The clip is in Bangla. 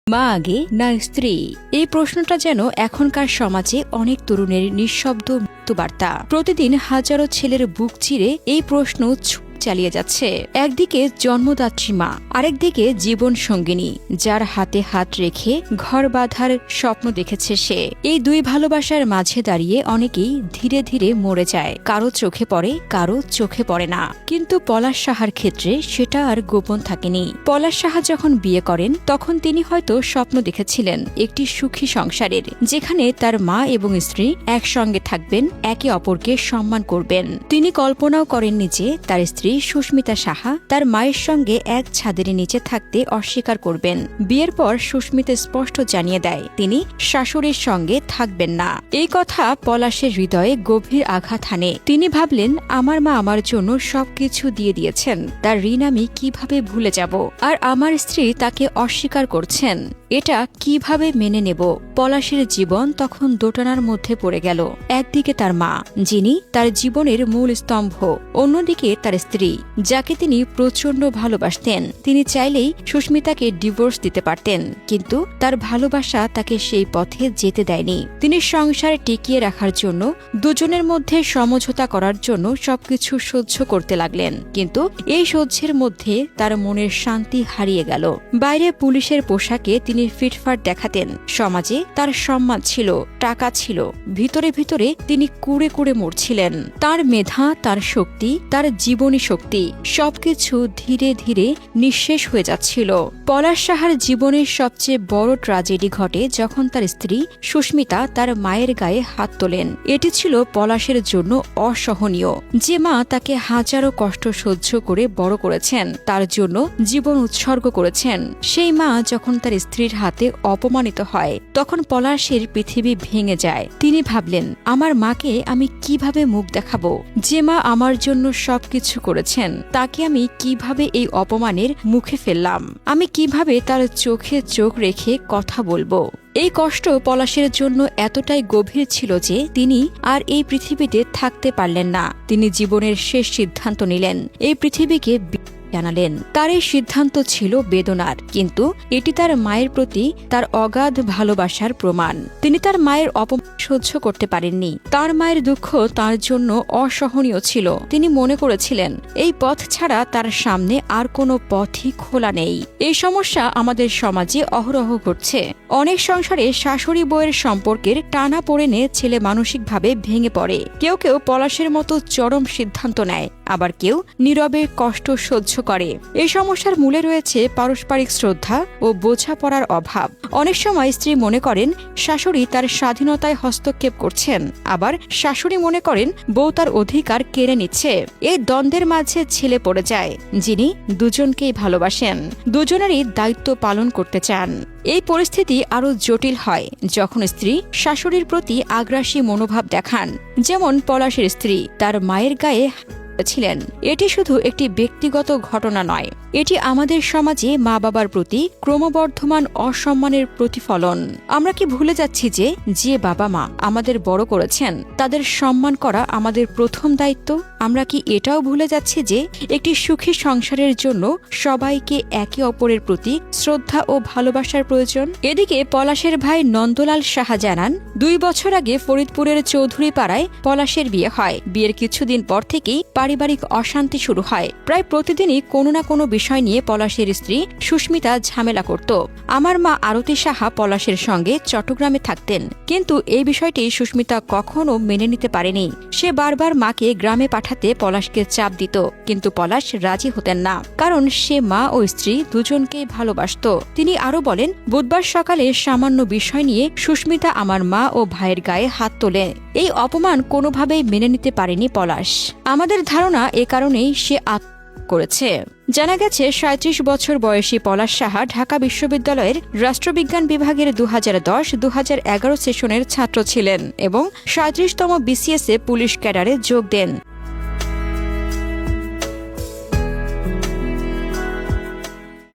মা আগে না স্ত্রী? এই প্রশ্নটা যেন এখনকার সমাজে অনেক তরুণের নিঃশব্দ মৃত্যুবার্তা। প্রতিদিন হাজারো ছেলের বুক চিরে এই প্রশ্ন চালিয়ে যাচ্ছে। একদিকে জন্মদাত্রী মা, আরেকদিকে জীবন সঙ্গিনী, যার হাতে হাত রেখে ঘর বাঁধার স্বপ্ন দেখেছে সে। এই দুই ভালোবাসার মাঝে দাঁড়িয়ে অনেকেই ধীরে ধীরে মরে যায়। কারো চোখে পড়ে, কারো চোখে পড়ে না। কিন্তু পলাশ সাহার ক্ষেত্রে সেটা আর গোপন থাকেনি। পলাশ সাহা যখন বিয়ে করেন তখন তিনি হয়তো স্বপ্ন দেখেছিলেন একটি সুখী সংসারের, যেখানে তার মা এবং স্ত্রী একসঙ্গে থাকবেন, একে অপরকে সম্মান করবেন। তিনি কল্পনাও করেননি যে তার স্ত্রী সুস্মিতা সাহা তার মায়ের সঙ্গে এক ছাদের নিচে থাকতে অস্বীকার করবেন। বিয়ের পর সুস্মিতা স্পষ্ট জানিয়ে দেয় তিনি শাশুড়ির সঙ্গে থাকবেন না। এই কথা পলাশের হৃদয়ে গভীর আঘাত হানে। তিনি ভাবলেন, আমার মা আমার জন্য সবকিছু দিয়ে দিয়েছেন, তার ঋণ আমি কিভাবে ভুলে যাব? আর আমার স্ত্রী তাকে অস্বীকার করছেন, এটা কিভাবে মেনে নেব? পলাশের জীবন তখন দোটানার মধ্যে পড়ে গেল। একদিকে তার মা, যিনি তার জীবনের মূল স্তম্ভ, অন্যদিকে তার স্ত্রী, যাকে তিনি প্রচণ্ড ভালোবাসতেন। তিনি চাইলেই সুস্মিতাকে ডিভোর্স দিতে পারতেন, কিন্তু তার ভালোবাসা তাকে সেই পথে যেতে দেয়নি। তিনি সংসার টিকিয়ে রাখার জন্য, দুজনের মধ্যে সমঝোতা করার জন্য সবকিছু সহ্য করতে লাগলেন। কিন্তু এই সহ্যের মধ্যে তার মনের শান্তি হারিয়ে গেল। বাইরে পুলিশের পোশাকে তিনি ফিটফাট দেখাতেন, সমাজে তার সম্মান ছিল, টাকা ছিল, ভিতরে ভিতরে তিনি কুড়ে কুড়ে মরছিলেন। তার মেধা, তার শক্তি, তার জীবনী শক্তি সবকিছু ধীরে ধীরে নিঃশেষ হয়ে যাচ্ছিল। পলাশ সাহার জীবনের সবচেয়ে বড় ট্র্যাজেডি ঘটে যখন তার স্ত্রী সুস্মিতা তার মায়ের গায়ে হাত তোলেন। এটি ছিল পলাশের জন্য অসহনীয়। যে মা তাকে হাজারো কষ্ট সহ্য করে বড় করেছেন, তার জন্য জীবন উৎসর্গ করেছেন, সেই মা যখন তার স্ত্রীর হাতে অপমানিত হয়, তখন পলাশের পৃথিবী ভেঙে যায়। তিনি ভাবলেন, আমার মাকে আমি কিভাবে মুখ দেখাবো? যে মা আমার জন্য সবকিছু করেছেন, তাকে আমি কিভাবে এই অপমানের মুখে ফেললাম? আমি কিভাবে তার চোখে চোখ রেখে কথা বলবো? এই কষ্ট পলাশের জন্য এতটাই গভীর ছিল যে তিনি আর এই পৃথিবীতে থাকতে পারলেন না। তিনি জীবনের শেষ সিদ্ধান্ত নিলেন, এই পৃথিবীকে জানালেন। তার এই সিদ্ধান্ত ছিল বেদনার, কিন্তু এটি তার মায়ের প্রতি তার অগাধ ভালোবাসার প্রমাণ। তিনি তার মায়ের অপমান সহ্য করতে পারেননি। তার মায়ের দুঃখ তার জন্য অসহনীয় ছিল। তিনি মনে করেছিলেন, এই পথ ছাড়া তার সামনে আর কোনো পথই খোলা নেই। এই সমস্যা আমাদের সমাজে অহরহ ঘটছে। অনেক সংসারে শাশুড়ি বউয়ের সম্পর্কের টানা পড়েনে ছেলে মানসিকভাবে ভেঙে পড়ে। কেউ কেউ পলাশের মতো চরম সিদ্ধান্ত নেয়, আবার কেউ নীরবে কষ্ট সহ্য করে। এই সমস্যার মূলে রয়েছে পারস্পরিক শ্রদ্ধা ও বোঝাপড়ার অভাব। অনেক সময় স্ত্রী মনে করেন শাশুড়ি তার স্বাধীনতায় হস্তক্ষেপ করছেন, আবার শাশুড়ি মনে করেন বউ তার অধিকার কেড়ে নিচ্ছে। এই দ্বন্দ্বের মাঝে ছেলে পড়ে যায়, যিনি দুজনকেই ভালোবাসেন, দুজনেরই দায়িত্ব পালন করতে চান। এই পরিস্থিতি আরো জটিল হয় যখন স্ত্রী শাশুড়ির প্রতি আগ্রাসী মনোভাব দেখান, যেমন পলাশের স্ত্রী তার মায়ের গায়ে ছিলেন। এটি শুধু একটি ব্যক্তিগত ঘটনা নয়, এটি আমাদের সমাজে মা বাবার প্রতি ক্রমবর্ধমান অসম্মানের প্রতিফলন। আমরা কি ভুলে যাচ্ছি যে বাবা মা আমাদের বড় করেছেন, তাদের সম্মান করা আমাদের প্রথম দায়িত্ব? আমরা কি এটাও ভুলে যাচ্ছি যে একটি সুখী সংসারের জন্য সবাইকে একে অপরের প্রতি শ্রদ্ধা ও ভালোবাসার প্রয়োজন? এদিকে পলাশের ভাই নন্দলাল সাহা জানান, 2 বছর আগে ফরিদপুরের চৌধুরী পাড়ায় পলাশের বিয়ে হয়। বিয়ের কিছুদিন পর থেকেই পারিবারিক অশান্তি শুরু হয়। প্রায় প্রতিদিনই কোনো না কোনো বিষয় নিয়ে পলাশের স্ত্রী সুস্মিতা ঝামেলা করত। আমার মা আরতি সাহা পলাশের সঙ্গে চট্টগ্রামে থাকতেন, কিন্তু এই বিষয়টি সুস্মিতা কখনো মেনে নিতে পারেনি। সে বারবার মাকে গ্রামে পাঠাতে পলাশকে চাপ দিত, কিন্তু পলাশ রাজি হতেন না, কারণ সে মা ও স্ত্রী দুজনকেই ভালোবাসত। তিনি আরো বলেন, বুধবার সকালে সামান্য বিষয় নিয়ে সুস্মিতা আমার মা ও ভাইয়ের গায়ে হাত তোলে। এই অপমান কোনোভাবেই মেনে নিতে পারেনি পলাশ। আমাদের ধারণা এ কারণেই সে করেছে। জানা গেছে 37 বছর বয়সী পলাশ সাহা ঢাকা বিশ্ববিদ্যালয়ের রাষ্ট্রবিজ্ঞান বিভাগের 2010-2011 সেশনের ছাত্র ছিলেন এবং 37তম BCS এ পুলিশ ক্যাডারে যোগ দেন।